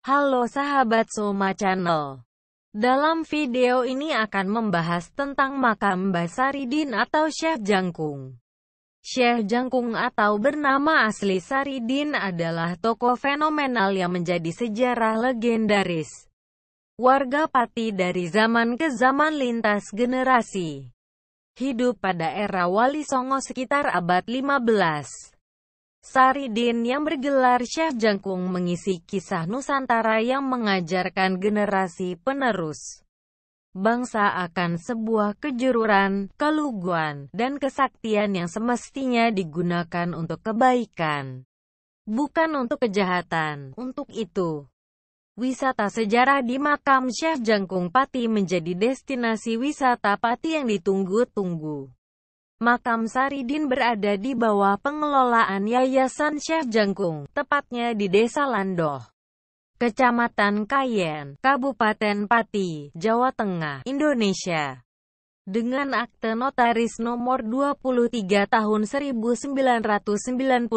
Halo sahabat Soma Channel. Dalam video ini akan membahas tentang makam Mbah Saridin atau Syekh Jangkung. Syekh Jangkung atau bernama asli Saridin adalah tokoh fenomenal yang menjadi sejarah legendaris. Warga Pati dari zaman ke zaman lintas generasi. Hidup pada era Wali Songo sekitar abad 15. Saridin yang bergelar Syekh Jangkung mengisi kisah Nusantara yang mengajarkan generasi penerus bangsa akan sebuah kejujuran, keluguan, dan kesaktian yang semestinya digunakan untuk kebaikan, bukan untuk kejahatan. Untuk itu, wisata sejarah di makam Syekh Jangkung Pati menjadi destinasi wisata Pati yang ditunggu-tunggu. Makam Saridin berada di bawah pengelolaan Yayasan Syekh Jangkung, tepatnya di Desa Landoh, Kecamatan Kayen, Kabupaten Pati, Jawa Tengah, Indonesia. Dengan akte notaris nomor 23 tahun 1995.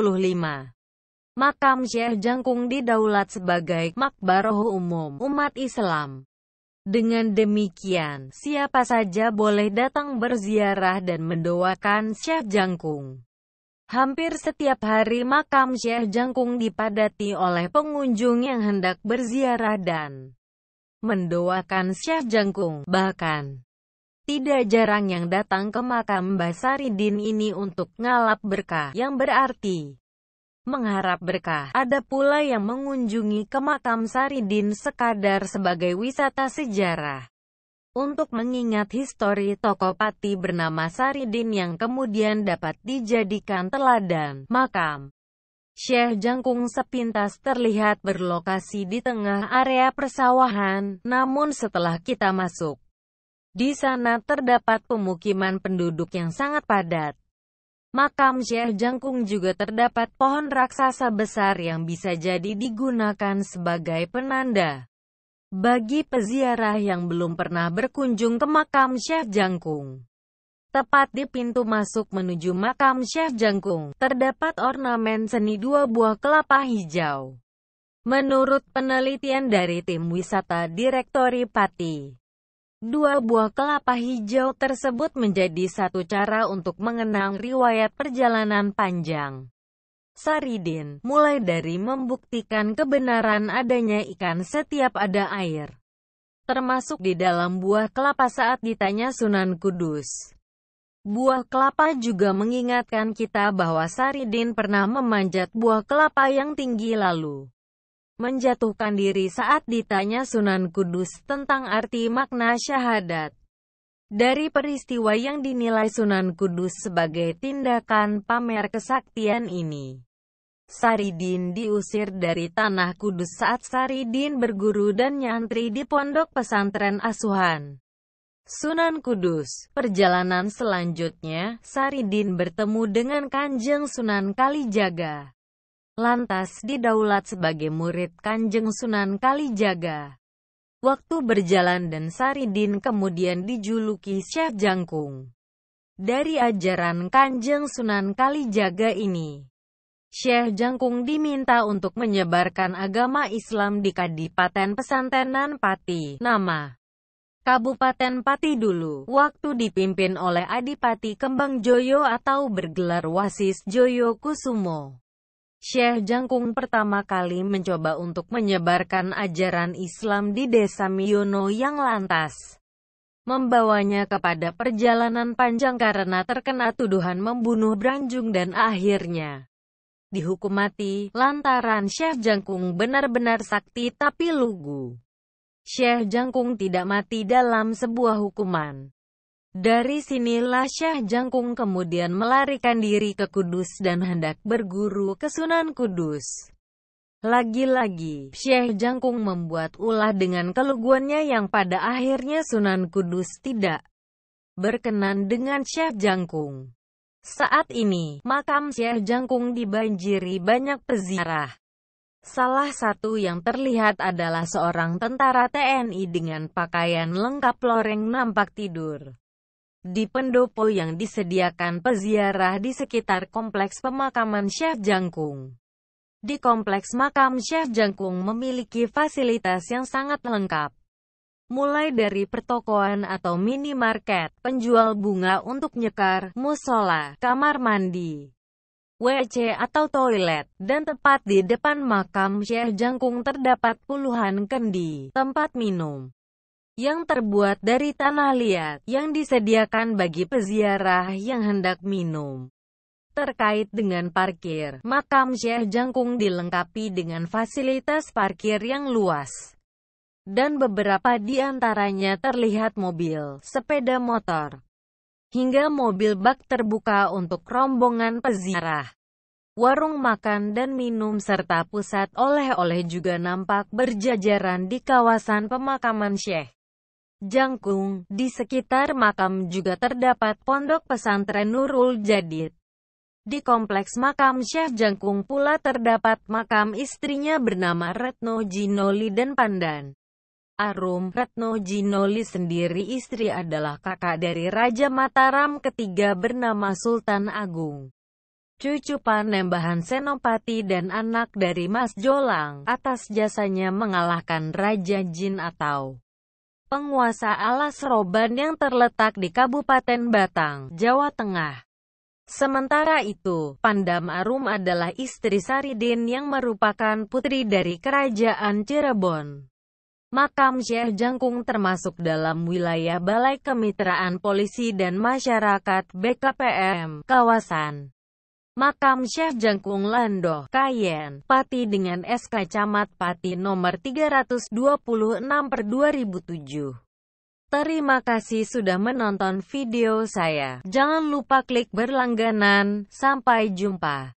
Makam Syekh Jangkung didaulat sebagai makbaroh umum umat Islam. Dengan demikian, siapa saja boleh datang berziarah dan mendoakan Syekh Jangkung. Hampir setiap hari makam Syekh Jangkung dipadati oleh pengunjung yang hendak berziarah dan mendoakan Syekh Jangkung. Bahkan, tidak jarang yang datang ke makam Mbah Saridin ini untuk ngalap berkah, yang berarti mengharap berkah. Ada pula yang mengunjungi ke makam Saridin sekadar sebagai wisata sejarah, untuk mengingat histori tokoh Pati bernama Saridin yang kemudian dapat dijadikan teladan. Makam Syekh Jangkung sepintas terlihat berlokasi di tengah area persawahan, namun setelah kita masuk, di sana terdapat pemukiman penduduk yang sangat padat. Makam Syekh Jangkung juga terdapat pohon raksasa besar yang bisa jadi digunakan sebagai penanda bagi peziarah yang belum pernah berkunjung ke makam Syekh Jangkung. Tepat di pintu masuk menuju makam Syekh Jangkung, terdapat ornamen seni dua buah kelapa hijau. Menurut penelitian dari tim wisata Direktori Pati, dua buah kelapa hijau tersebut menjadi satu cara untuk mengenang riwayat perjalanan panjang Saridin, mulai dari membuktikan kebenaran adanya ikan setiap ada air, termasuk di dalam buah kelapa saat ditanya Sunan Kudus. Buah kelapa juga mengingatkan kita bahwa Saridin pernah memanjat buah kelapa yang tinggi lalu menjatuhkan diri saat ditanya Sunan Kudus tentang arti makna syahadat. Dari peristiwa yang dinilai Sunan Kudus sebagai tindakan pamer kesaktian ini, Saridin diusir dari tanah Kudus saat Saridin berguru dan nyantri di pondok pesantren asuhan Sunan Kudus. Perjalanan selanjutnya, Saridin bertemu dengan Kanjeng Sunan Kalijaga. Lantas didaulat sebagai murid Kanjeng Sunan Kalijaga. Waktu berjalan dan Saridin kemudian dijuluki Syekh Jangkung. Dari ajaran Kanjeng Sunan Kalijaga ini, Syekh Jangkung diminta untuk menyebarkan agama Islam di Kadipaten Pesantenan Pati, nama Kabupaten Pati dulu, waktu dipimpin oleh Adipati Kembang Joyo atau bergelar Wasis Joyo Kusumo. Syekh Jangkung pertama kali mencoba untuk menyebarkan ajaran Islam di Desa Miyono yang lantas membawanya kepada perjalanan panjang karena terkena tuduhan membunuh Branjung dan akhirnya dihukum mati, lantaran Syekh Jangkung benar-benar sakti tapi lugu. Syekh Jangkung tidak mati dalam sebuah hukuman. Dari sinilah Syekh Jangkung kemudian melarikan diri ke Kudus dan hendak berguru ke Sunan Kudus. Lagi-lagi, Syekh Jangkung membuat ulah dengan keluguannya yang pada akhirnya Sunan Kudus tidak berkenan dengan Syekh Jangkung. Saat ini, makam Syekh Jangkung dibanjiri banyak peziarah. Salah satu yang terlihat adalah seorang tentara TNI dengan pakaian lengkap loreng nampak tidur di pendopo yang disediakan peziarah di sekitar kompleks pemakaman Syekh Jangkung. Di kompleks makam Syekh Jangkung memiliki fasilitas yang sangat lengkap. Mulai dari pertokoan atau minimarket, penjual bunga untuk nyekar, musola, kamar mandi, WC atau toilet, dan tepat di depan makam Syekh Jangkung terdapat puluhan kendi, tempat minum, yang terbuat dari tanah liat, yang disediakan bagi peziarah yang hendak minum. Terkait dengan parkir, makam Syekh Jangkung dilengkapi dengan fasilitas parkir yang luas. Dan beberapa di antaranya terlihat mobil, sepeda motor, hingga mobil bak terbuka untuk rombongan peziarah. Warung makan dan minum serta pusat oleh-oleh juga nampak berjajaran di kawasan pemakaman Syekh Jangkung. Di sekitar makam juga terdapat pondok pesantren Nurul Jadid. Di kompleks makam Syekh Jangkung pula terdapat makam istrinya bernama Retno Jinoli dan Pandan Arum. Retno Jinoli sendiri istri adalah kakak dari Raja Mataram ketiga bernama Sultan Agung, cucu Panembahan Senopati dan anak dari Mas Jolang, atas jasanya mengalahkan Raja Jin atau penguasa Alas Roban yang terletak di Kabupaten Batang, Jawa Tengah. Sementara itu, Pandam Arum adalah istri Saridin yang merupakan putri dari Kerajaan Cirebon. Makam Syekh Jangkung termasuk dalam wilayah Balai Kemitraan Polisi dan Masyarakat BKPM, kawasan makam Syekh Jangkung Landoh, Kayen, Pati dengan SK Camat Pati nomor 326/2007. Terima kasih sudah menonton video saya. Jangan lupa klik berlangganan. Sampai jumpa.